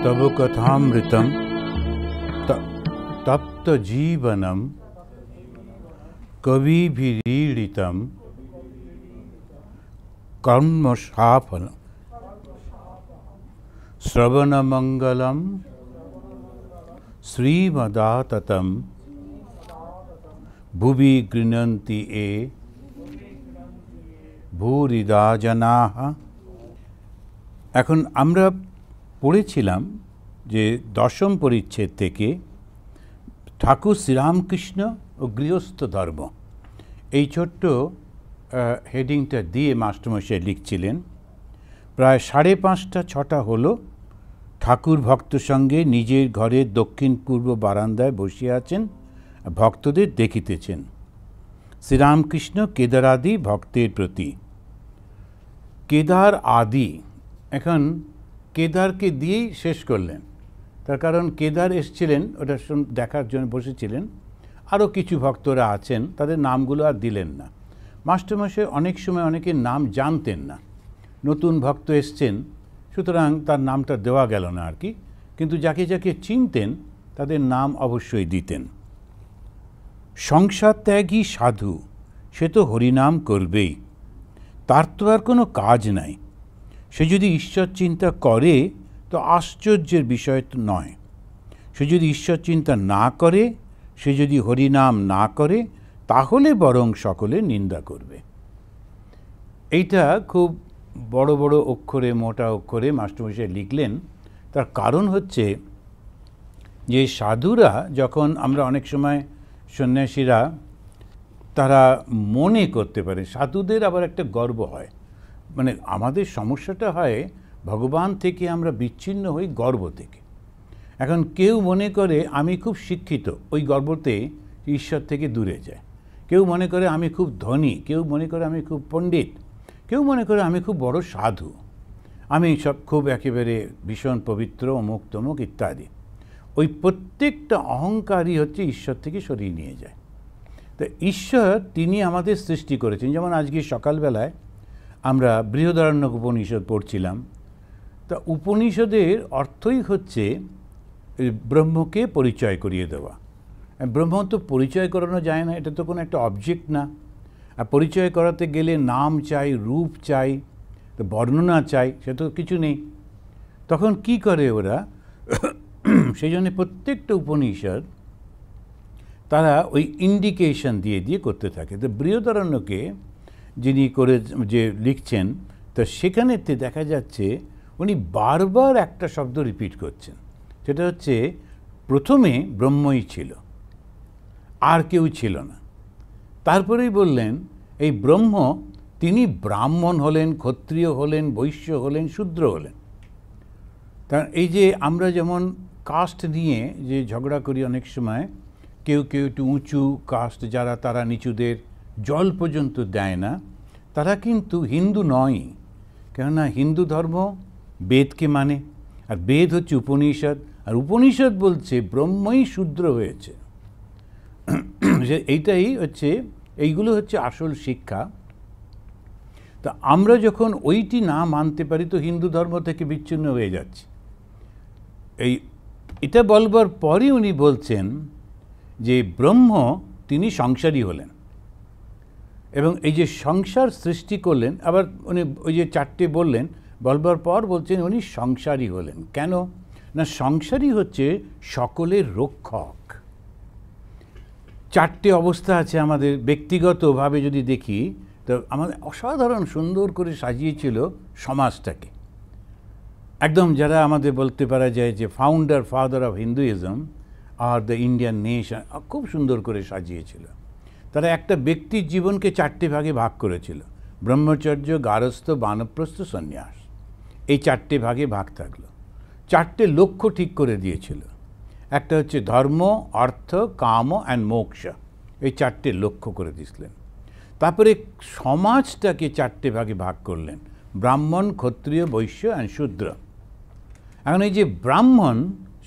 तव कथामृतं तप्त जीवनं कविभिरीडितं कर्मशाफनं श्रवणमंगलं श्रीमदाततं भुवि गृह्णन्ति ये भूरिदा जनाः। এখন আমরা পড়েছিলাম যে দশম পরিচ্ছেদ থেকে ঠাকুর শ্রীরামকৃষ্ণ ও গৃহস্থ ধর্ম এই ছোট্ট হেডিংটা দিয়ে মাস্টারমশাই লিখছিলেন। প্রায় 5:30-6টা হলো। ঠাকুর ভক্ত সঙ্গে নিজের ঘরের দক্ষিণ পূর্ব বারান্দায় বসিয়া আছেন, ভক্তদের দেখিতেছেন। শ্রীরামকৃষ্ণ কেদারাদি ভক্তের প্রতি। কেদার আদি, এখন কেদারকে দিয়েই শেষ করলেন, তার কারণ কেদার এসেছিলেন ওটা দেখার জন্য বসেছিলেন, আরও কিছু ভক্তরা আছেন, তাদের নামগুলো আর দিলেন না। মাস্টারমশাই অনেক সময় অনেকের নাম জানতেন না, নতুন ভক্ত এসছেন, সুতরাং তার নামটা দেওয়া গেল না আর কি, কিন্তু যাকে যাকে চিনতেন তাদের নাম অবশ্যই দিতেন। সংসার ত্যাগী সাধু, সে তো হরিনাম করবেই, তার তো আর কোনো কাজ নাই। সে যদি ঈশ্বর চিন্তা করে তো আশ্চর্যের বিষয় তো নয়। সে যদি ঈশ্বর চিন্তা না করে, সে যদি হরিনাম না করে, তাহলে বরং সকলে নিন্দা করবে। এইটা খুব বড় বড় অক্ষরে, মোটা অক্ষরে মাস্টারমশাই লিখলেন। তার কারণ হচ্ছে যে সাধুরা যখন, আমরা অনেক সময় সন্ন্যাসীরা তারা মনে করতে পারে, সাধুদের আবার একটা গর্ব হয়, মানে আমাদের সমস্যাটা হয় ভগবান থেকে আমরা বিচ্ছিন্ন হই গর্ব থেকে। এখন কেউ মনে করে আমি খুব শিক্ষিত, ওই গর্বতে ঈশ্বর থেকে দূরে যায়। কেউ মনে করে আমি খুব ধনী, কেউ মনে করে আমি খুব পণ্ডিত, কেউ মনে করে আমি খুব বড় সাধু, আমি সব খুব একেবারে ভীষণ পবিত্র, অমুক তমুক ইত্যাদি। ওই প্রত্যেকটা অহংকারই হচ্ছে ঈশ্বর থেকে সরিয়ে নিয়ে যায়। তো ঈশ্বর তিনি আমাদের সৃষ্টি করেছেন। যেমন আজকে সকালবেলায় আমরা বৃহদারণ্যক উপনিষদ পড়ছিলাম। তা উপনিষদের অর্থই হচ্ছে ব্রহ্মকে পরিচয় করিয়ে দেওয়া। ব্রহ্ম তো পরিচয় করানো যায় না, এটা তো কোনো একটা অবজেক্ট না। আর পরিচয় করাতে গেলে নাম চাই, রূপ চাই, তো বর্ণনা চাই, সে তো কিছু নেই। তখন কি করে ওরা? সেই জন্য প্রত্যেকটা উপনিষদ তারা ওই ইন্ডিকেশন দিয়ে দিয়ে করতে থাকে। তো বৃহদারণ্যকে যিনি করে যে লিখছেন, তো সেখানেতে দেখা যাচ্ছে উনি বারবার একটা শব্দ রিপিট করছেন, সেটা হচ্ছে প্রথমে ব্রহ্মই ছিল, আর কেউ ছিল না। তারপরেই বললেন এই ব্রহ্ম তিনি ব্রাহ্মণ হলেন, ক্ষত্রিয় হলেন, বৈশ্য হলেন, শূদ্র হলেন। কারণ এই যে আমরা যেমন কাস্ট নিয়ে যে ঝগড়া করি অনেক সময়, কেউ কেউ একটু উঁচু কাস্ট যারা, তারা নিচুদের জল পর্যন্ত দেয় না, তারা কিন্তু হিন্দু নয়। কেননা হিন্দু ধর্ম বেদকে মানে, আর বেদ হচ্ছে উপনিষদ, আর উপনিষদ বলছে ব্রহ্মই শূদ্র হয়েছে। এইটাই হচ্ছে, এইগুলো হচ্ছে আসল শিক্ষা। তা আমরা যখন ওইটি না মানতে পারি তো হিন্দু ধর্ম থেকে বিচ্ছিন্ন হয়ে যাচ্ছে। এটা বলবার পরই উনি বলছেন যে ব্রহ্ম তিনি সংসারী হলেন, এবং এই যে সংসার সৃষ্টি করলেন, আবার উনি ওই যে 4টে বললেন, বলবার পর বলছেন উনি সংসারী হলেন। কেন না? সংসারী হচ্ছে সকলের রক্ষক। 4টে অবস্থা আছে আমাদের ব্যক্তিগতভাবে যদি দেখি, তো আমাদের অসাধারণ সুন্দর করে সাজিয়েছিল সমাজটাকে। একদম যারা আমাদের বলতে পারা যায় যে founder father of Hinduism are the Indian nation, খুব সুন্দর করে সাজিয়েছিল। তারা একটা ব্যক্তির জীবনকে 4টে ভাগে ভাগ করেছিল, ব্রহ্মচর্য, গারস্থ, বানপ্রস্থ, সন্ন্যাস। এই 4টে ভাগে ভাগ থাকলো। 4টে লক্ষ্য ঠিক করে দিয়েছিল। একটা হচ্ছে ধর্ম, অর্থ, কাম অ্যান্ড মোক্ষ, এই 4টে লক্ষ্য করে দিয়েছিলেন। তারপরে সমাজটাকে 4টে ভাগে ভাগ করলেন, ব্রাহ্মণ, ক্ষত্রিয়, বৈশ্য অ্যান্ড শূদ্র। এখন এই যে ব্রাহ্মণ,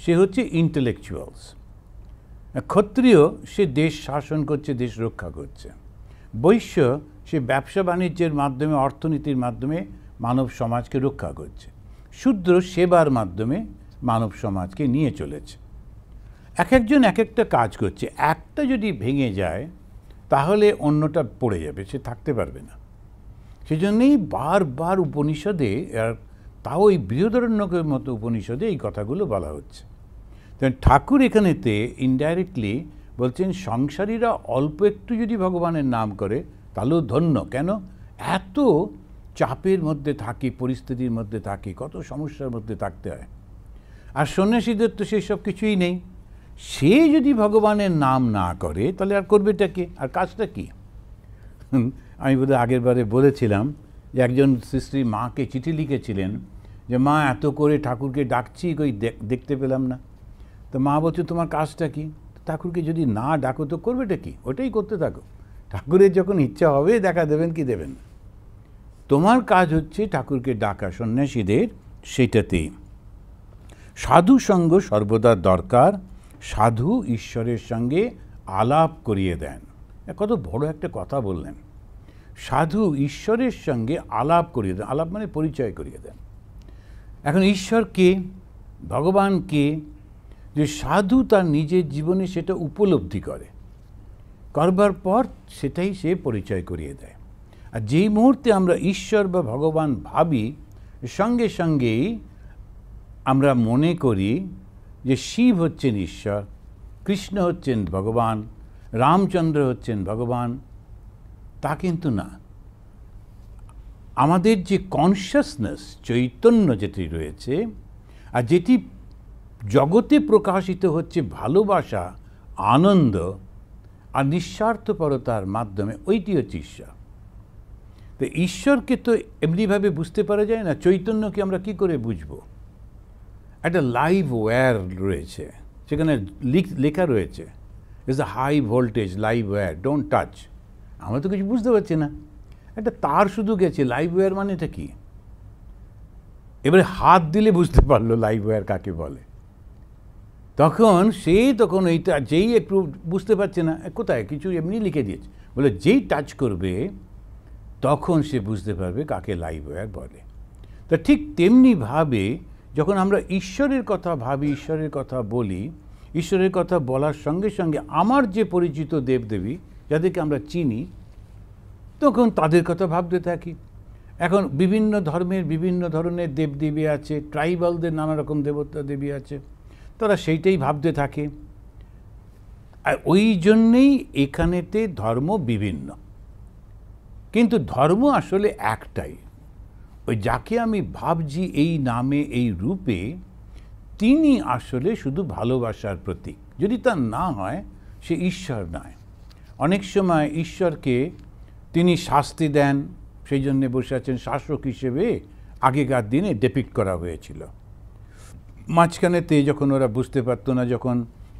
সে হচ্ছে ইন্টেলেকচুয়ালস, ক্ষত্রিয় সে দেশ শাসন করছে, দেশ রক্ষা করছে, বৈশ্য সে ব্যবসা বাণিজ্যের মাধ্যমে, অর্থনীতির মাধ্যমে মানব সমাজকে রক্ষা করছে, শূদ্র সেবার মাধ্যমে মানব সমাজকে নিয়ে চলেছে। এক একজন এক একটা কাজ করছে, একটা যদি ভেঙে যায় তাহলে অন্যটা পড়ে যাবে, সে থাকতে পারবে না। সেজন্যই বারবার উপনিষদে, আর তাও ওই বৃহদারণ্যকের মতো উপনিষদে এই কথাগুলো বলা হচ্ছে। ঠাকুর এখানেতে ইনডাইরেক্টলি বলছেন সংসারীরা অল্প একটু যদি ভগবানের নাম করে তাহলেও ধন্য। কেন? এত চাপের মধ্যে থাকি, পরিস্থিতির মধ্যে থাকি, কত সমস্যার মধ্যে থাকতে হয়। আর সন্ন্যাসীদের তো সেই সব কিছুই নেই। সে যদি ভগবানের নাম না করে তাহলে আর করবেটা কি, আর কাজটা কি? আমি বোধহয় আগের বারে বলেছিলাম যে একজন শ্রী মাকে চিঠি লিখেছিলেন যে মা এত করে ঠাকুরকে ডাকছি, কই দেখতে পেলাম না। তো মা বলছে তোমার কাজটা কি? ঠাকুরকে যদি না ডাকো তো করবেটা কি? ওটাই করতে থাকো, ঠাকুরের যখন ইচ্ছা হবে দেখা দেবেন কি দেবেন না। তোমার কাজ হচ্ছে ঠাকুরকে ডাকা। সন্ন্যাসীদের সেটাতেই সাধু সঙ্গ সর্বদা দরকার। সাধু ঈশ্বরের সঙ্গে আলাপ করিয়ে দেন। কত বড় একটা কথা বললেন, সাধু ঈশ্বরের সঙ্গে আলাপ করিয়ে দেন। আলাপ মানে পরিচয় করিয়ে দেন। এখন ঈশ্বর কে, ভগবান কে, যে সাধু তার নিজের জীবনে সেটা উপলব্ধি করে, করবার পর সেটাই সে পরিচয় করিয়ে দেয়। আর যেই মুহূর্তে আমরা ঈশ্বর বা ভগবান ভাবি, সঙ্গে সঙ্গেই আমরা মনে করি যে শিব হচ্ছেন ঈশ্বর, কৃষ্ণ হচ্ছেন ভগবান, রামচন্দ্র হচ্ছেন ভগবান। তা কিন্তু না। আমাদের যে কনসিয়াসনেস, চৈতন্য যেটি রয়েছে, আর যেটি জগতে প্রকাশিত হচ্ছে ভালোবাসা, আনন্দ আর নিঃস্বার্থপরতার মাধ্যমে, ওইটি হচ্ছে ঈশ্বর। তো ঈশ্বরকে তো এমনিভাবে বুঝতে পারা যায় না। চৈতন্যকে আমরা কি করে বুঝব? একটা লাইভ ওয়্যার রয়েছে, সেখানে লেখা রয়েছে is a high voltage live wire, don't touch. আমরা তো কিছু বুঝতে পারছি না। একটা তার শুধু গেছে, লাইভ ওয়্যার মানে এটা কি? এবারে হাত দিলে বুঝতে পারলো লাইভ ওয়্যার কাকে বলে। তখন এইটা যেই একটু বুঝতে পারছে না, কোথায় কিছু এমনি লিখে দিয়েছে, বলে যেই টাচ করবে তখন সে বুঝতে পারবে কাকে লাইভ ওয়্যার বলে। তা ঠিক তেমনিভাবে যখন আমরা ঈশ্বরের কথা ভাবি, ঈশ্বরের কথা বলি, ঈশ্বরের কথা বলার সঙ্গে সঙ্গে আমার যে পরিচিত দেবদেবী যাদেরকে আমরা চিনি, তখন তাদের কথা ভাবতে থাকি। এখন বিভিন্ন ধর্মের বিভিন্ন ধরনের দেবদেবী আছে, ট্রাইবালদের নানা রকম দেবতা দেবী আছে, তারা সেইটাই ভাবতে থাকে। আর ওই জন্যেই এখানেতে ধর্ম বিভিন্ন, কিন্তু ধর্ম আসলে একটাই। ওই যাকে আমি ভাবছি এই নামে এই রূপে, তিনি আসলে শুধু ভালোবাসার প্রতীক। যদি তা না হয় সে ঈশ্বর নয়। অনেক সময় ঈশ্বরকে তিনি শাস্তি দেন, সেই জন্যে বসে আছেন শাসক হিসেবে আগেকার দিনে ডেপিক্ট করা হয়েছিল। মাঝখানেতে যখন ওরা বুঝতে পারতো না, যখন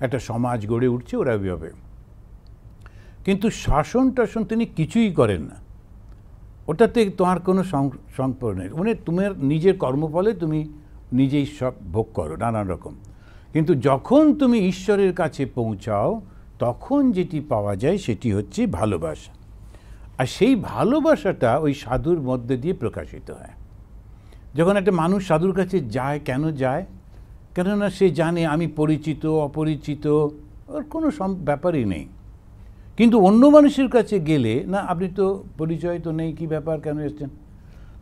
একটা সমাজ গড়ে উঠছে ওরা ওইভাবে, কিন্তু শাসন টাসন তিনি কিছুই করেন না, ওটাতে তোমার কোনো সংপর্ক নেই। মানে তোমার নিজের কর্মফলে তুমি নিজেই সব ভোগ করো নানান রকম। কিন্তু যখন তুমি ঈশ্বরের কাছে পৌঁছাও তখন যেটি পাওয়া যায় সেটি হচ্ছে ভালোবাসা। আর সেই ভালোবাসাটা ওই সাধুর মধ্যে দিয়ে প্রকাশিত হয়। যখন একটা মানুষ সাধুর কাছে যায়, কেন যায়? কেননা সে জানে আমি পরিচিত অপরিচিত ওর কোনো ব্যাপারই নেই। কিন্তু অন্য মানুষের কাছে গেলে, না আপনি তো পরিচয় তো নেই, কি ব্যাপার, কেন এসছেন?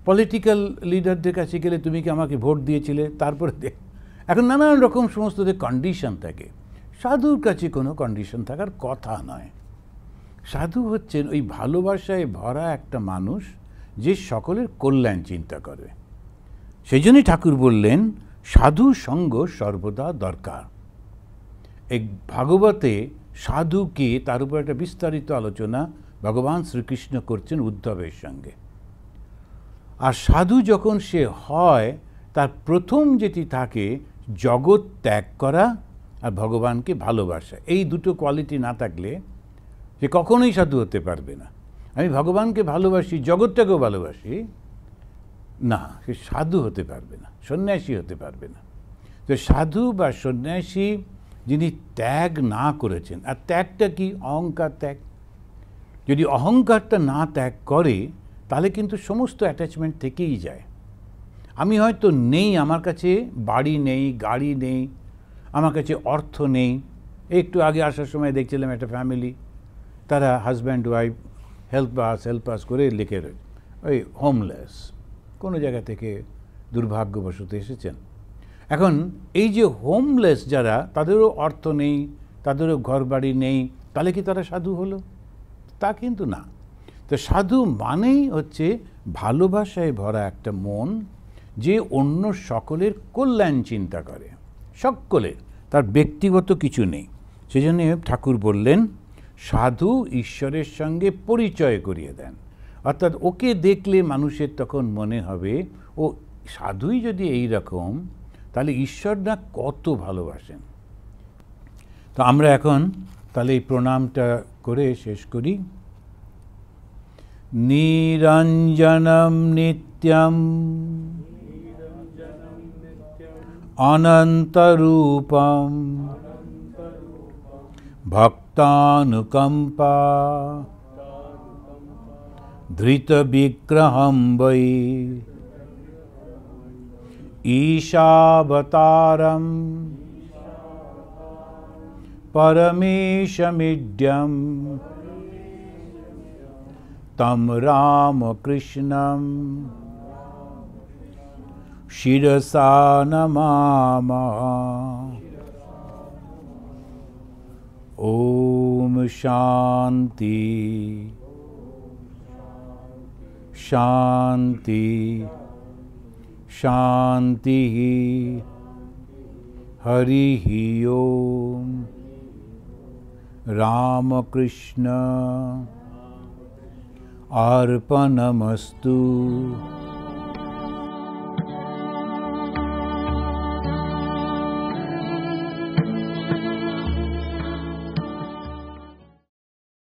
পলিটিক্যাল লিডারদের কাছে গেলে তুমি কি আমাকে ভোট দিয়েছিলে, তারপরে এখন নানান রকম সমস্ত কন্ডিশন থাকে। সাধুর কাছে কোনো কন্ডিশন থাকার কথা নয়। সাধু হচ্ছেন ওই ভালোবাসায় ভরা একটা মানুষ যে সকলের কল্যাণ চিন্তা করে। সেই জন্যই ঠাকুর বললেন সাধু সঙ্গ সর্বদা দরকার। এই ভাগবতে সাধুকে তার উপর একটা বিস্তারিত আলোচনা ভগবান শ্রীকৃষ্ণ করছেন উদ্ধবের সঙ্গে। আর সাধু যখন সে হয় তার প্রথম যেটি থাকে জগৎ ত্যাগ করা আর ভগবানকে ভালোবাসা। এই দুটো কোয়ালিটি না থাকলে সে কখনোই সাধু হতে পারবে না। আমি ভগবানকে ভালোবাসি, জগৎটাকেও ভালোবাসি, না, সে সাধু হতে পারবে না, সন্ন্যাসী হতে পারবে না। তো সাধু বা সন্ন্যাসী যিনি ত্যাগ না করেছেন, আর ত্যাগটা কি? অহংকার ত্যাগ। যদি অহংকারটা না ত্যাগ করে তাহলে কিন্তু সমস্ত অ্যাটাচমেন্ট থেকেই যায়। আমি হয়তো নেই, আমার কাছে বাড়ি নেই, গাড়ি নেই, আমার কাছে অর্থ নেই। একটু আগে আসার সময় দেখছিলাম একটা ফ্যামিলি, তারা হাজব্যান্ড ওয়াইফ হেল্প আস করে লিখে রয়েছে, ওই হোমলেস, কোনো জায়গা থেকে দুর্ভাগ্যবশত এসেছেন। এখন এই যে হোমলেস যারা, তাদেরও অর্থ নেই, তাদেরও ঘর বাড়ি নেই, তাহলে কি তারা সাধু হলো? তা কিন্তু না। তো সাধু মানেই হচ্ছে ভালোবাসায় ভরা একটা মন, যে অন্য সকলের কল্যাণ চিন্তা করে, সকলের, তার ব্যক্তিগত কিছু নেই। সেজন্য ঠাকুর বললেন সাধু ঈশ্বরের সঙ্গে পরিচয় করিয়ে দেন। অর্থাৎ ওকে দেখলে মানুষের তখন মনে হবে ও সাধুই যদি এই রকম, তাহলে ঈশ্বর না কত ভালোবাসেন। তো আমরা এখন তাহলে এই প্রণামটা করে শেষ করি। নিরঞ্জনম নিত্যম অনন্তরূপম ভক্তানুকম্পা ধৃতবিগ্রহম বৈ ঈশাবতারম পরমেশমিড্যম তম রামকৃষ্ণম শিরসা নমামঃ। ওম শান্তি শান্তি শান্তি। হরি ওম। রামকৃষ্ণ অর্পণমস্তু।